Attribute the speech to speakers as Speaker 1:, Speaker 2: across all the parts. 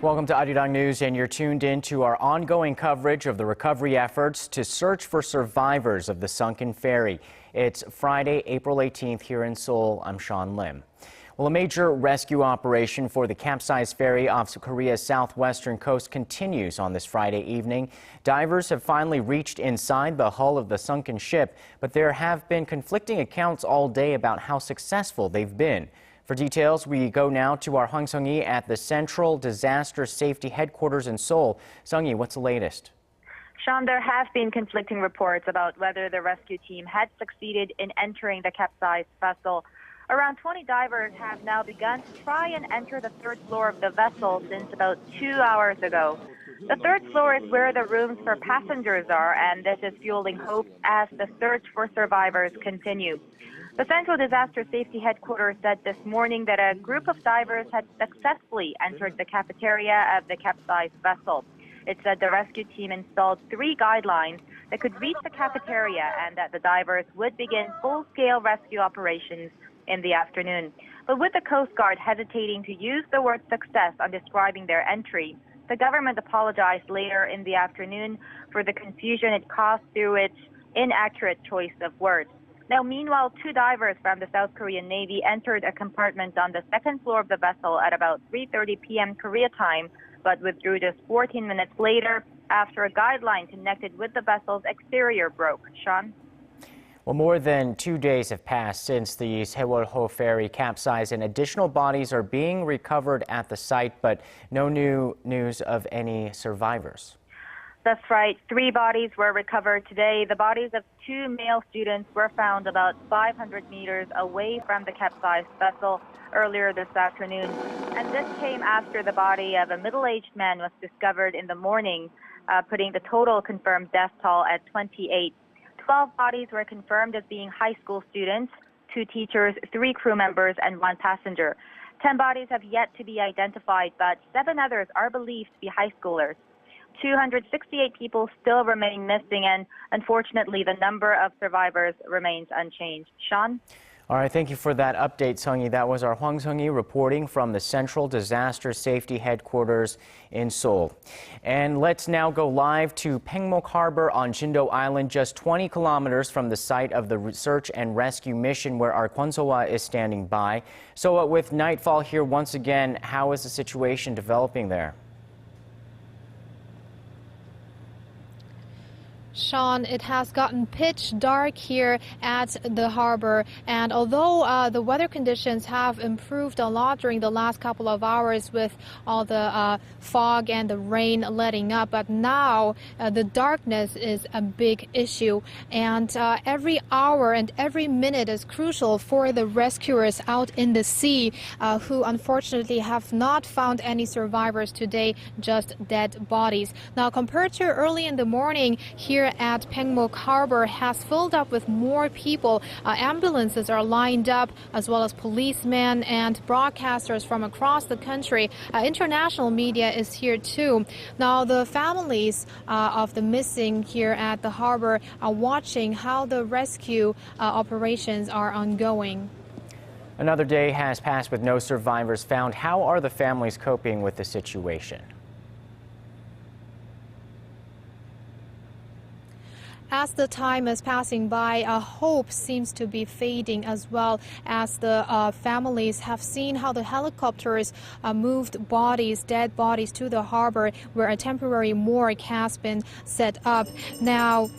Speaker 1: Welcome to Arirang News, and you're tuned in to our ongoing coverage of the recovery efforts to search for survivors of the sunken ferry. It's Friday, April 18th here in Seoul. I'm Sean Lim. Well, a major rescue operation for the capsized ferry off Korea's southwestern coast continues on this Friday evening. Divers have finally reached inside the hull of the sunken ship, but there have been conflicting accounts all day about how successful they've been. For details, we go now to our Hwang Sung-hee at the Central Disaster Safety Headquarters in Seoul. Sung-hee, what's the latest?
Speaker 2: Sean, there have been conflicting reports about whether the rescue team had succeeded in entering the capsized vessel. Around 20 divers have now begun to try and enter the third floor of the vessel since about 2 hours ago. The third floor is where the rooms for passengers are, and this is fueling hope as the search for survivors continue. The Central Disaster Safety Headquarters said this morning that a group of divers had successfully entered the cafeteria of the capsized vessel. It said the rescue team installed 3 guidelines that could reach the cafeteria and that the divers would begin full-scale rescue operations in the afternoon. But with the Coast Guard hesitating to use the word success on describing their entry, the government apologized later in the afternoon for the confusion it caused through its inaccurate choice of words. Now, meanwhile, 2 divers from the South Korean Navy entered a compartment on the second floor of the vessel at about 3:30 p.m. Korea time, but withdrew just 14 minutes later after a guideline connected with the vessel's exterior broke. Sean?
Speaker 1: Well, more than 2 days have passed since the Sewol-ho ferry capsized, and additional bodies are being recovered at the site, but no new news of any survivors.
Speaker 2: That's right. 3 bodies were recovered today. The bodies of 2 male students were found about 500 meters away from the capsized vessel earlier this afternoon. And this came after the body of a middle-aged man was discovered in the morning, putting the total confirmed death toll at 28. 12 bodies were confirmed as being high school students, 2 teachers, 3 crew members, and 1 passenger. 10 bodies have yet to be identified, but 7 others are believed to be high schoolers. 268 people still remain missing, and unfortunately, the number of survivors remains unchanged. Sean?
Speaker 1: All right, thank you for that update, Sung-hee. That was our Hwang Sung-hee reporting from the Central Disaster Safety Headquarters in Seoul. And let's now go live to Paengmok Harbor on Jindo Island, just 20 kilometers from the site of the search and rescue mission where our Kwon So-hwa is standing by. So with nightfall here once again, how is the situation developing there?
Speaker 3: Sean, it has gotten pitch dark here at the harbor, and although the weather conditions have improved a lot during the last couple of hours with all the fog and the rain letting up, but now the darkness is a big issue, and every hour and every minute is crucial for the rescuers out in the sea who unfortunately have not found any survivors today, just dead bodies. Now, compared to early in the morning, here at Paengmok Harbor has filled up with more people. Ambulances are lined up, as well as policemen and broadcasters from across the country. International media is here too. Now, the families of the missing here at the harbor are watching how the rescue operations are ongoing.
Speaker 1: Another day has passed with no survivors found. How are the families coping with the situation?
Speaker 3: As the time is passing by, hope seems to be fading as well, as the families have seen how the helicopters moved bodies, dead bodies, to the harbor where a temporary morgue has been set up. Now,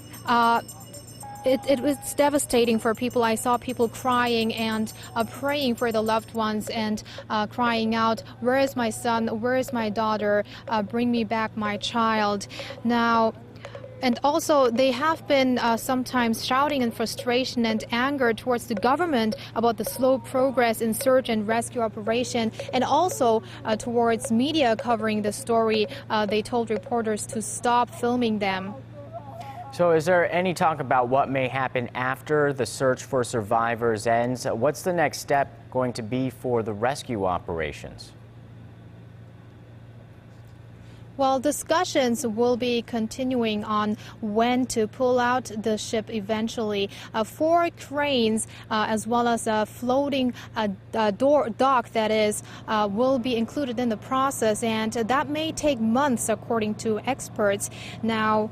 Speaker 3: It was devastating for people. I saw people crying and praying for the loved ones and crying out, "Where is my son? Where is my daughter? Bring me back my child." Now, And also, they have been sometimes shouting in frustration and anger towards the government about the slow progress in search and rescue operation, and also towards media covering the story. They told reporters to stop filming them.
Speaker 1: So is there any talk about what may happen after the search for survivors ends? What's the next step going to be for the rescue operations?
Speaker 3: Well, discussions will be continuing on when to pull out the ship eventually. 4 cranes, as well as a floating dock, that is, will be included in the process, and that may take months, according to experts. Now,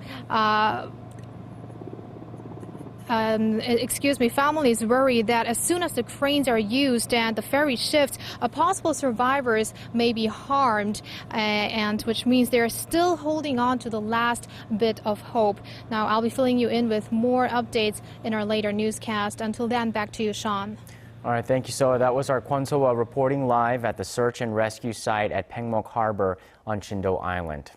Speaker 3: families worry that as soon as the cranes are used and the ferry shifts, possible survivors may be harmed, and which means they're still holding on to the last bit of hope. Now, I'll be filling you in with more updates in our later newscast. Until then, back to you, Sean.
Speaker 1: All right, thank you, Soa. That was our Kwon Soa reporting live at the search and rescue site at Pengmok Harbor on Jin-do Island.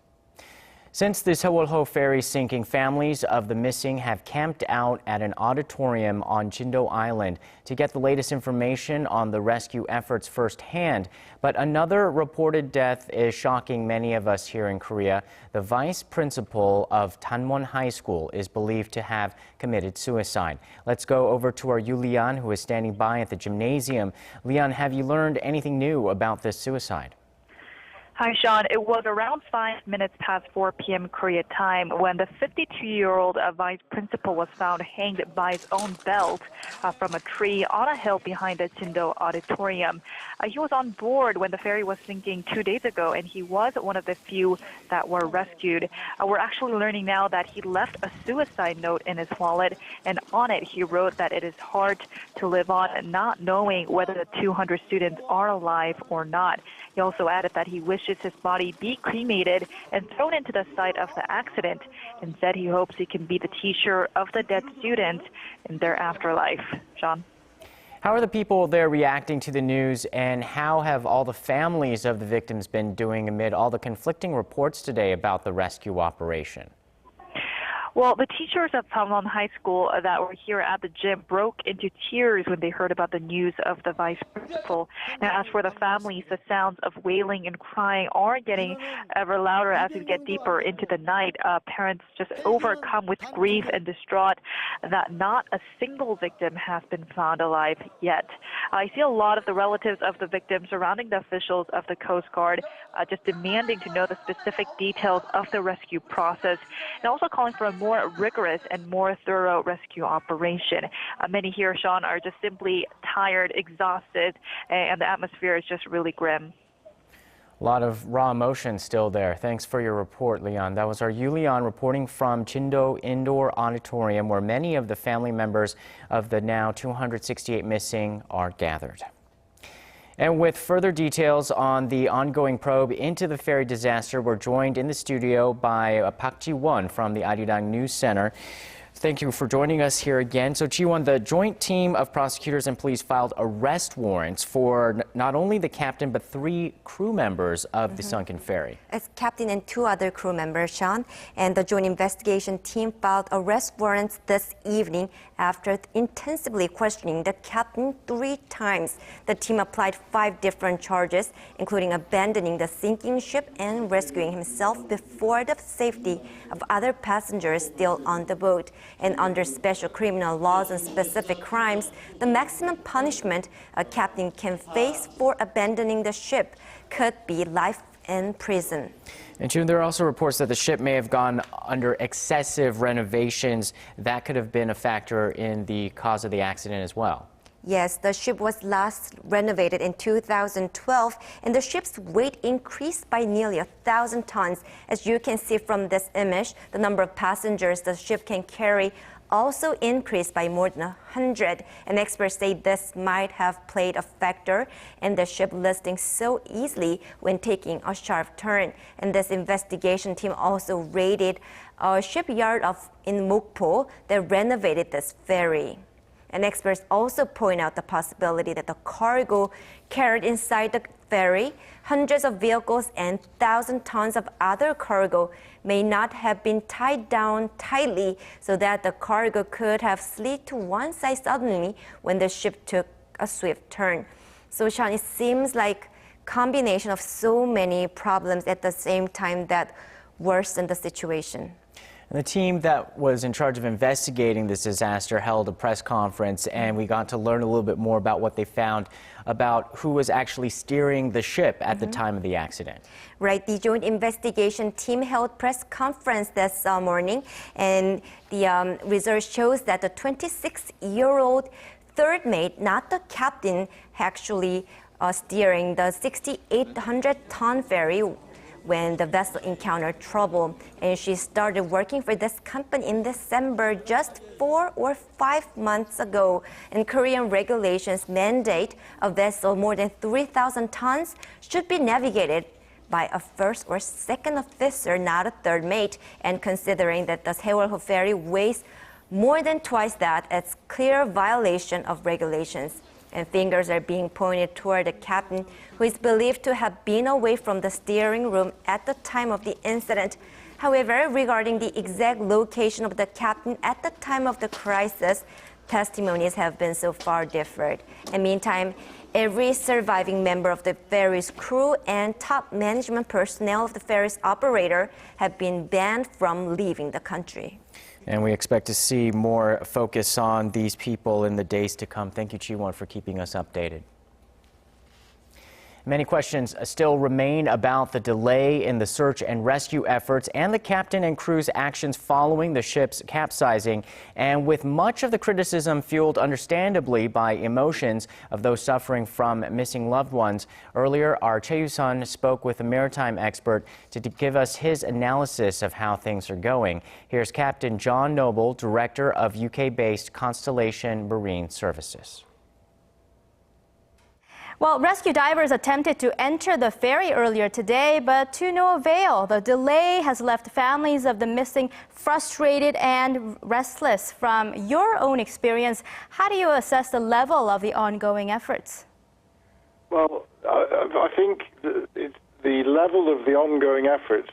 Speaker 1: Since the Sewol-ho ferry sinking, families of the missing have camped out at an auditorium on Jin-do Island to get the latest information on the rescue efforts firsthand. But another reported death is shocking many of us here in Korea. The vice principal of Danwon High School is believed to have committed suicide. Let's go over to our Yoo Li-an, who is standing by at the gymnasium. Li-an, have you learned anything new about this suicide?
Speaker 2: Hi, Sean. It was around 5 minutes past 4 p.m. Korea time when the 52-year-old vice principal was found hanged by his own belt from a tree on a hill behind the Jindo Auditorium. He was on board when the ferry was sinking 2 days ago, and he was one of the few that were rescued. We're actually learning now that he left a suicide note in his wallet, and on it he wrote that it is hard to live on, not knowing whether the 200 students are alive or not. He also added that he wishes his body be cremated and thrown into the site of the accident, and said he hopes he can be the teacher of the dead students in their afterlife. Sean?
Speaker 1: How are the people there reacting to the news, and how have all the families of the victims been doing amid all the conflicting reports today about the rescue operation?
Speaker 2: Well, the teachers of Danwon High School that were here at the gym broke into tears when they heard about the news of the vice principal. Now, as for the families, the sounds of wailing and crying are getting ever louder as we get deeper into the night. Parents just overcome with grief and distraught that not a single victim has been found alive yet. I see a lot of the relatives of the victims surrounding the officials of the Coast Guard, just demanding to know the specific details of the rescue process, and also calling for a more rigorous and more thorough rescue operation. Many here, Sean, are just simply tired, exhausted, and the atmosphere is just really grim.
Speaker 1: A lot of raw emotion still there. Thanks for your report, Li-an. That was our Yoo Li-an reporting from Jindo Indoor Auditorium, where many of the family members of the now 268 missing are gathered. And with further details on the ongoing probe into the ferry disaster, we're joined in the studio by Park Ji-won from the Arirang News Center. Thank you for joining us here again. So, Ji-won, the joint team of prosecutors and police filed arrest warrants for not only the captain, but 3 crew members of the sunken ferry.
Speaker 4: It's captain and 2 other crew members, Sean. And the joint investigation team filed arrest warrants this evening after intensively questioning the captain 3 times. The team applied 5 different charges, including abandoning the sinking ship and rescuing himself before the safety of other passengers still on the boat. And under special criminal laws and specific crimes, the maximum punishment a captain can face for abandoning the ship could be life in prison.
Speaker 1: And June, there are also reports that the ship may have gone under excessive renovations. That could have been a factor in the cause of the accident as well.
Speaker 4: Yes, the ship was last renovated in 2012, and the ship's weight increased by nearly 1,000 tons. As you can see from this image, the number of passengers the ship can carry also increased by more than 100. And experts say this might have played a factor in the ship listing so easily when taking a sharp turn. And this investigation team also raided a shipyard in Mokpo that renovated this ferry. And experts also point out the possibility that the cargo carried inside the ferry, hundreds of vehicles and 1,000 tons of other cargo, may not have been tied down tightly so that the cargo could have slid to one side suddenly when the ship took a swift turn. So, Sean, it seems like combination of so many problems at the same time that worsened the situation.
Speaker 1: And the team that was in charge of investigating this disaster held a press conference, and we got to learn a little bit more about what they found about who was actually steering the ship at the time of the accident.
Speaker 4: Right. The joint investigation team held press conference this morning, and the research shows that the 26-year-old third mate, not the captain, actually steering the 6,800-ton ferry when the vessel encountered trouble. And she started working for this company in December, just 4 or 5 months ago. And Korean regulations mandate a vessel more than 3,000 tons should be navigated by a first or second officer, not a third mate. And considering that the Sewol-ho ferry weighs more than twice that, it's clear violation of regulations. And fingers are being pointed toward the captain, who is believed to have been away from the steering room at the time of the incident. However, regarding the exact location of the captain at the time of the crisis, testimonies have been so far different. And meantime, every surviving member of the ferry's crew and top management personnel of the ferry's operator have been banned from leaving the country.
Speaker 1: And we expect to see more focus on these people in the days to come. Thank you, Chi-won, for keeping us updated. Many questions still remain about the delay in the search and rescue efforts and the captain and crew's actions following the ship's capsizing. And with much of the criticism fueled understandably by emotions of those suffering from missing loved ones, earlier our Choi Yoo-sun spoke with a maritime expert to give us his analysis of how things are going. Here's Captain John Noble, director of UK-based Constellation Marine Services.
Speaker 5: Well, rescue divers attempted to enter the ferry earlier today, but to no avail. The delay has left families of the missing frustrated and restless. From your own experience, how do you assess the level of the ongoing efforts?
Speaker 6: Well, I think the level of the ongoing efforts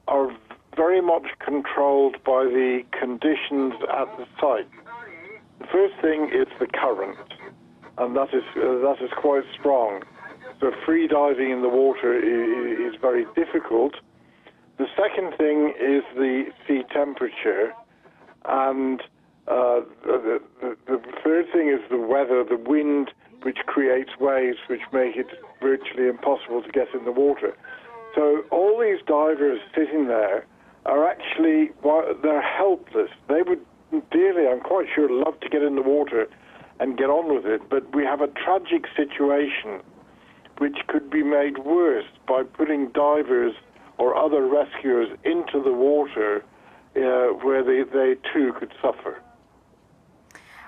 Speaker 6: are very much controlled by the conditions at the site. The first thing is the current, and that is quite strong. So free diving in the water is very difficult. The second thing is the sea temperature, and the third thing is the weather, the wind, which creates waves which make it virtually impossible to get in the water. So all these divers sitting there are actually, they're helpless. They would dearly, I'm quite sure, love to get in the water and get on with it, but we have a tragic situation which could be made worse by putting divers or other rescuers into the water where they too could suffer.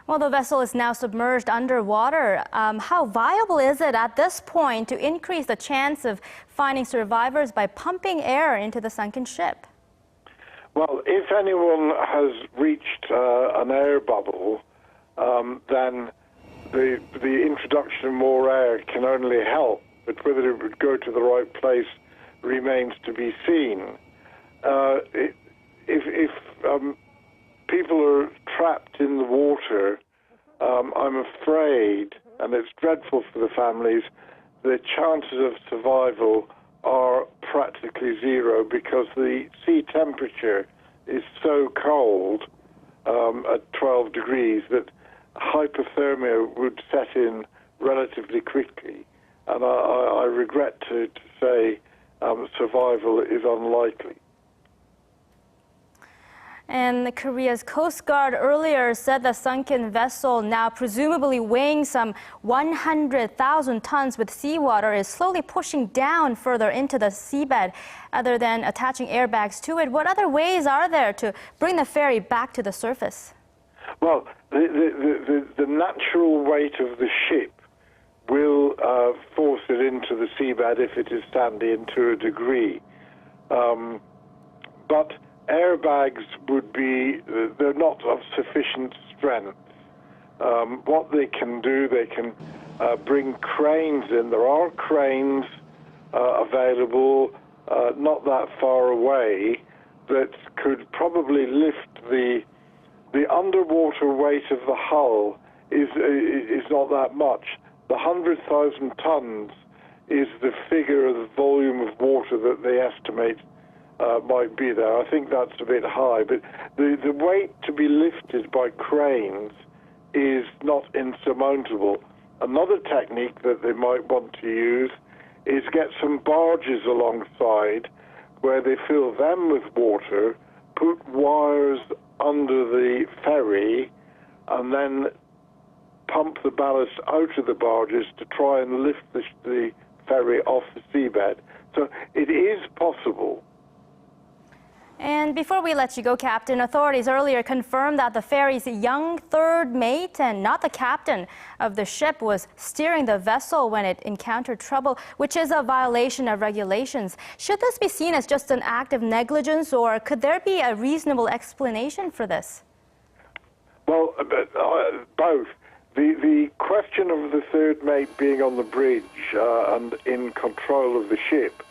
Speaker 5: Well, the vessel is now submerged underwater. How viable is it at this point to increase the chance of finding survivors by pumping air into the sunken ship?
Speaker 6: Well, if anyone has reached an air bubble, then the introduction of more air can only help, but whether it would go to the right place remains to be seen. If people are trapped in the water, I'm afraid, and it's dreadful for the families, the chances of survival are practically zero because the sea temperature is so cold at 12 degrees that hypothermia would set in relatively quickly. And I regret to say survival is unlikely.
Speaker 5: And Korea's Coast Guard earlier said the sunken vessel, now presumably weighing some 100,000 tons with seawater, is slowly pushing down further into the seabed. Other than attaching airbags to it, what other ways are there to bring the ferry back to the surface?
Speaker 6: Well, the natural weight of the ship will force it into the seabed if it is standing to a degree. But airbags would be, they're not of sufficient strength. What they can do, they can bring cranes in. There are cranes available not that far away that could probably lift the underwater weight of the hull is not that much. The 100,000 tons is the figure of the volume of water that they estimate might be there. I think that's a bit high, but the weight to be lifted by cranes is not insurmountable. Another technique that they might want to use is get some barges alongside where they fill them with water, put wires under the ferry, and then pump the ballast out of the barges to try and lift the ferry off the seabed. So it is possible.
Speaker 5: And before we let you go, Captain, authorities earlier confirmed that the ferry's young third mate and not the captain of the ship was steering the vessel when it encountered trouble, which is a violation of regulations. Should this be seen as just an act of negligence, or could there be a reasonable explanation for this?
Speaker 6: Well, both. The question of the third mate being on the bridge and in control of the ship,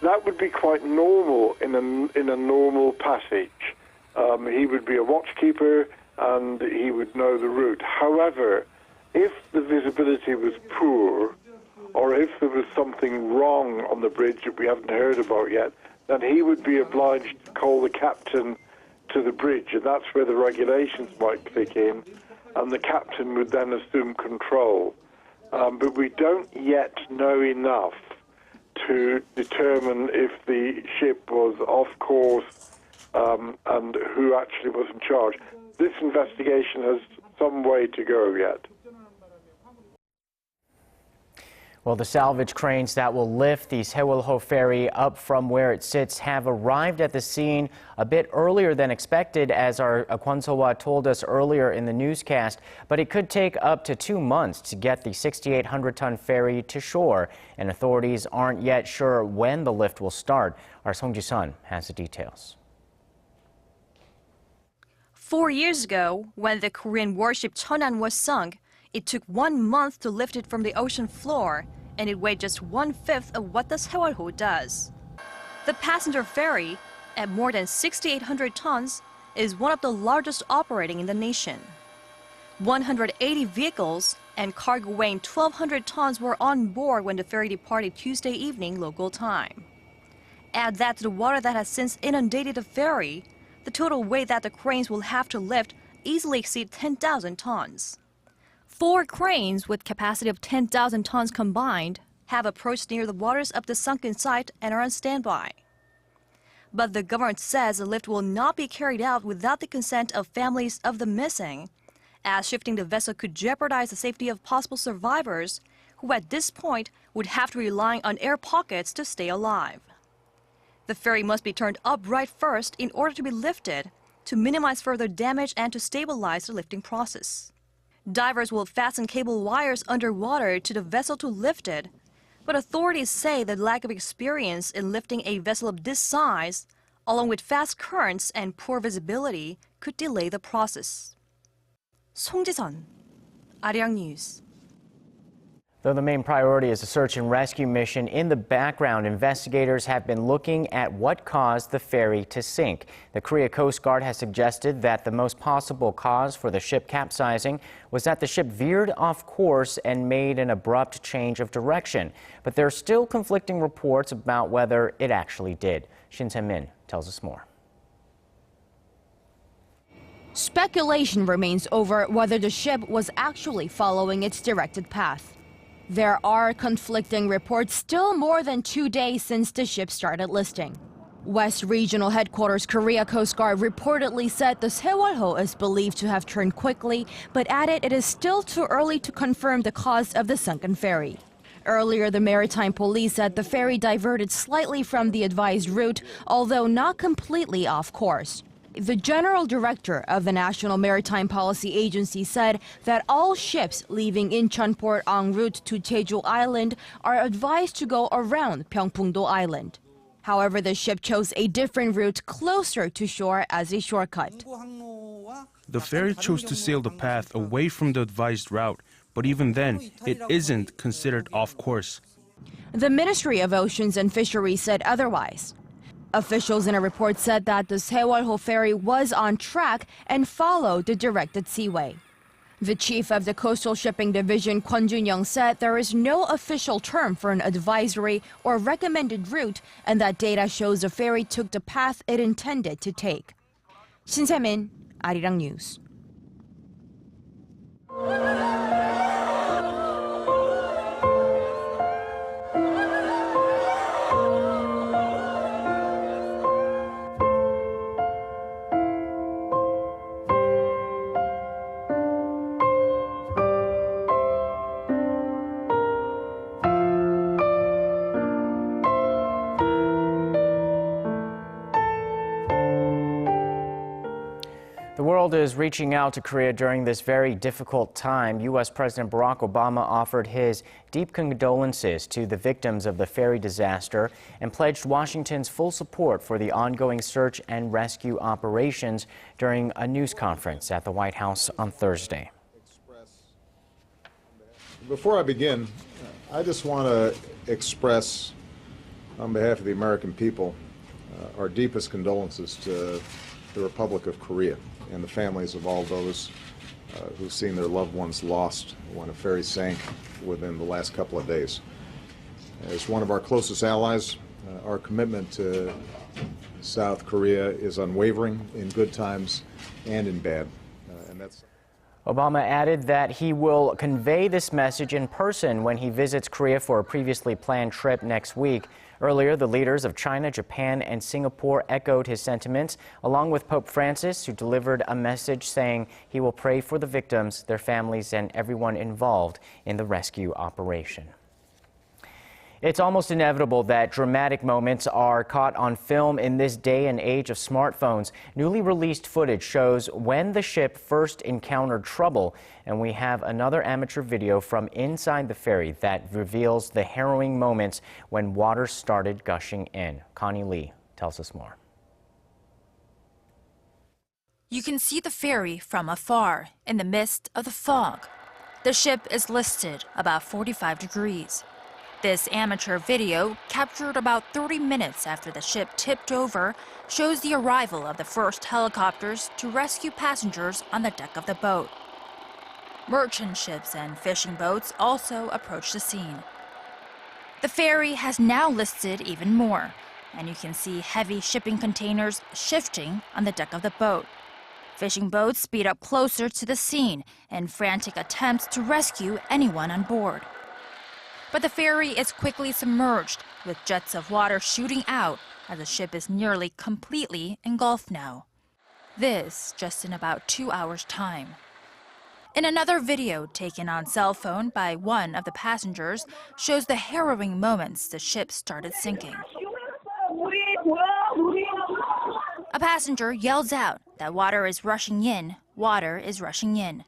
Speaker 6: that would be quite normal in a normal passage. He would be a watchkeeper and he would know the route. However, if the visibility was poor, or if there was something wrong on the bridge that we haven't heard about yet, then he would be obliged to call the captain to the bridge, and that's where the regulations might kick in, and the captain would then assume control. But we don't yet know enough to determine if the ship was off course and who actually was in charge. This investigation has some way to go yet.
Speaker 1: Well, the salvage cranes that will lift the Sewol-ho ferry up from where it sits have arrived at the scene a bit earlier than expected, as our Kwon So-wa told us earlier in the newscast. But it could take up to 2 months to get the 6,800-ton ferry to shore, and authorities aren't yet sure when the lift will start. Our Song Ji-sun has the details.
Speaker 7: 4 years ago, when the Korean warship Cheonan was sunk, it took 1 month to lift it from the ocean floor, and it weighed just 1/5 of what the Sewol-ho does. The passenger ferry, at more than 6,800 tons, is one of the largest operating in the nation. 180 vehicles and cargo weighing 1,200 tons were on board when the ferry departed Tuesday evening local time. Add that to the water that has since inundated the ferry, the total weight that the cranes will have to lift easily exceeds 10,000 tons. 4 cranes with capacity of 10,000 tons combined have approached near the waters of the sunken site and are on standby. But the government says the lift will not be carried out without the consent of families of the missing, as shifting the vessel could jeopardize the safety of possible survivors who at this point would have to rely on air pockets to stay alive. The ferry must be turned upright first in order to be lifted, to minimize further damage and to stabilize the lifting process. Divers will fasten cable wires underwater to the vessel to lift it, but authorities say the lack of experience in lifting a vessel of this size, along with fast currents and poor visibility, could delay the process. Song Ji-sun, Arirang News.
Speaker 1: Though the main priority is a search and rescue mission, in the background, investigators have been looking at what caused the ferry to sink. The Korea Coast Guard has suggested that the most possible cause for the ship capsizing was that the ship veered off course and made an abrupt change of direction. But there are still conflicting reports about whether it actually did. Shin Se-min tells us more.
Speaker 8: Speculation remains over whether the ship was actually following its directed path. There are conflicting reports still more than 2 days since the ship started listing. West Regional Headquarters Korea Coast Guard reportedly said the Sewol-ho is believed to have turned quickly, but added it is still too early to confirm the cause of the sunken ferry. Earlier, the Maritime Police said the ferry diverted slightly from the advised route, although not completely off course. The General Director of the National Maritime Policy Agency said that all ships leaving Incheon Port en route to Jeju Island are advised to go around Pyeongpungdo Island. However, the ship chose a different route closer to shore as a shortcut.
Speaker 9: The ferry chose to sail the path away from the advised route, but even then, it isn't considered off course.
Speaker 8: The Ministry of Oceans and Fisheries said otherwise. Officials in a report said that the Sewol-ho ferry was on track and followed the directed seaway. The chief of the Coastal Shipping Division, Kwon Jun-young, said there is no official term for an advisory or recommended route and that data shows the ferry took the path it intended to take. Shin Se-min, Arirang News.
Speaker 1: The world is reaching out to Korea during this very difficult time. U.S. President Barack Obama offered his deep condolences to the victims of the ferry disaster and pledged Washington's full support for the ongoing search and rescue operations during a news conference at the White House on Thursday.
Speaker 10: Before I begin, I just want to express, on behalf of the American people, our deepest condolences to the Republic of Korea and the families of all those who've seen their loved ones lost when a ferry sank within the last couple of days. As one of our closest allies, our commitment to South Korea is unwavering in good times and in bad.
Speaker 1: Obama added that he will convey this message in person when he visits Korea for a previously planned trip next week. Earlier, the leaders of China, Japan, and Singapore echoed his sentiments, along with Pope Francis, who delivered a message saying he will pray for the victims, their families, and everyone involved in the rescue operation. It's almost inevitable that dramatic moments are caught on film in this day and age of smartphones. Newly released footage shows when the ship first encountered trouble, and we have another amateur video from inside the ferry that reveals the harrowing moments when water started gushing in. Connie Lee tells us more.
Speaker 11: You can see the ferry from afar in the midst of the fog. The ship is listed about 45 degrees. This amateur video, captured about 30 minutes after the ship tipped over, shows the arrival of the first helicopters to rescue passengers on the deck of the boat. Merchant ships and fishing boats also approach the scene. The ferry has now listed even more, and you can see heavy shipping containers shifting on the deck of the boat. Fishing boats speed up closer to the scene in frantic attempts to rescue anyone on board. But the ferry is quickly submerged, with jets of water shooting out as the ship is nearly completely engulfed now. This just in about 2 hours' time. In another video taken on cell phone by one of the passengers shows the harrowing moments the ship started sinking. A passenger yells out that water is rushing in, water is rushing in.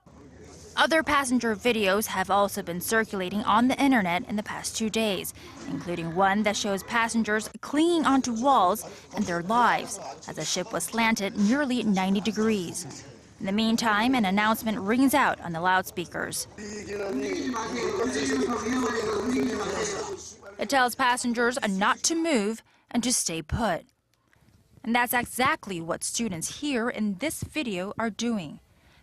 Speaker 11: Other passenger videos have also been circulating on the internet in the past 2 days, including one that shows passengers clinging onto walls and their lives as the ship was slanted nearly 90 degrees. In the meantime, an announcement rings out on the loudspeakers. It tells passengers not to move and to stay put. And that's exactly what students here in this video are doing.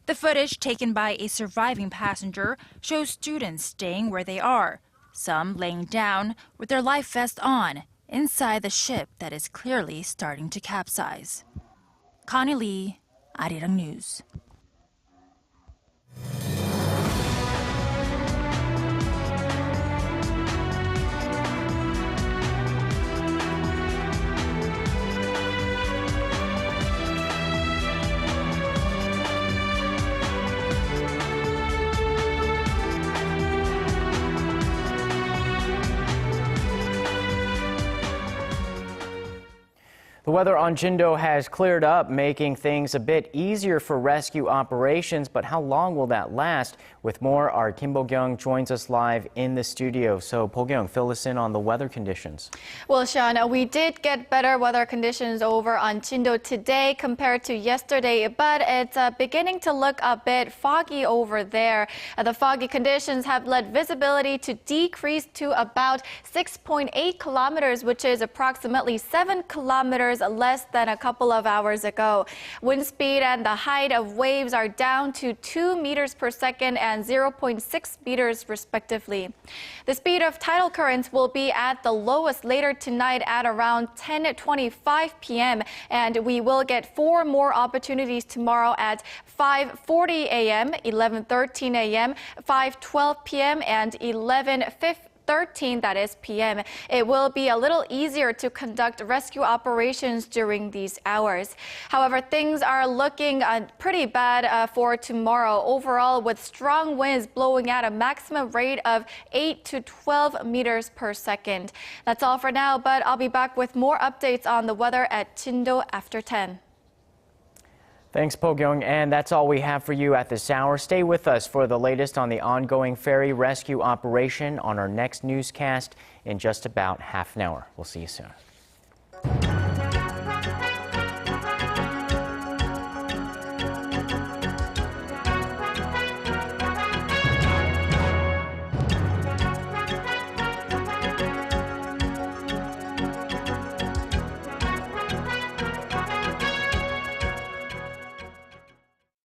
Speaker 11: The footage taken by a surviving passenger shows students staying where they are, some laying down with their life vest on inside the ship that is clearly starting to capsize. Connie Lee, Arirang News.
Speaker 1: The weather on Jindo has cleared up, making things a bit easier for rescue operations. But how long will that last? With more, our Kim Bo-kyung joins us live in the studio. So, Bo-kyung, fill us in on the weather conditions.
Speaker 12: Well, Sean, we did get better weather conditions over on Jindo today compared to yesterday, but it's beginning to look a bit foggy over there. The foggy conditions have led visibility to decrease to about 6.8 kilometers, which is approximately 7 kilometers less than a couple of hours ago. Wind speed and the height of waves are down to 2 meters per second and 0.6 meters respectively. The speed of tidal currents will be at the lowest later tonight at around 10:25 p.m. and we will get 4 more opportunities tomorrow at 5:40 a.m., 11:13 a.m., 5:12 p.m. and 11:13, that is, p.m. It will be a little easier to conduct rescue operations during these hours. However, things are looking pretty bad for tomorrow overall, with strong winds blowing at a maximum rate of 8 to 12 meters per second. That's all for now, but I'll be back with more updates on the weather at Jindo after 10.
Speaker 1: Thanks, Bo-kyung, and that's all we have for you at this hour. Stay with us for the latest on the ongoing ferry rescue operation on our next newscast in just about half an hour. We'll see you soon.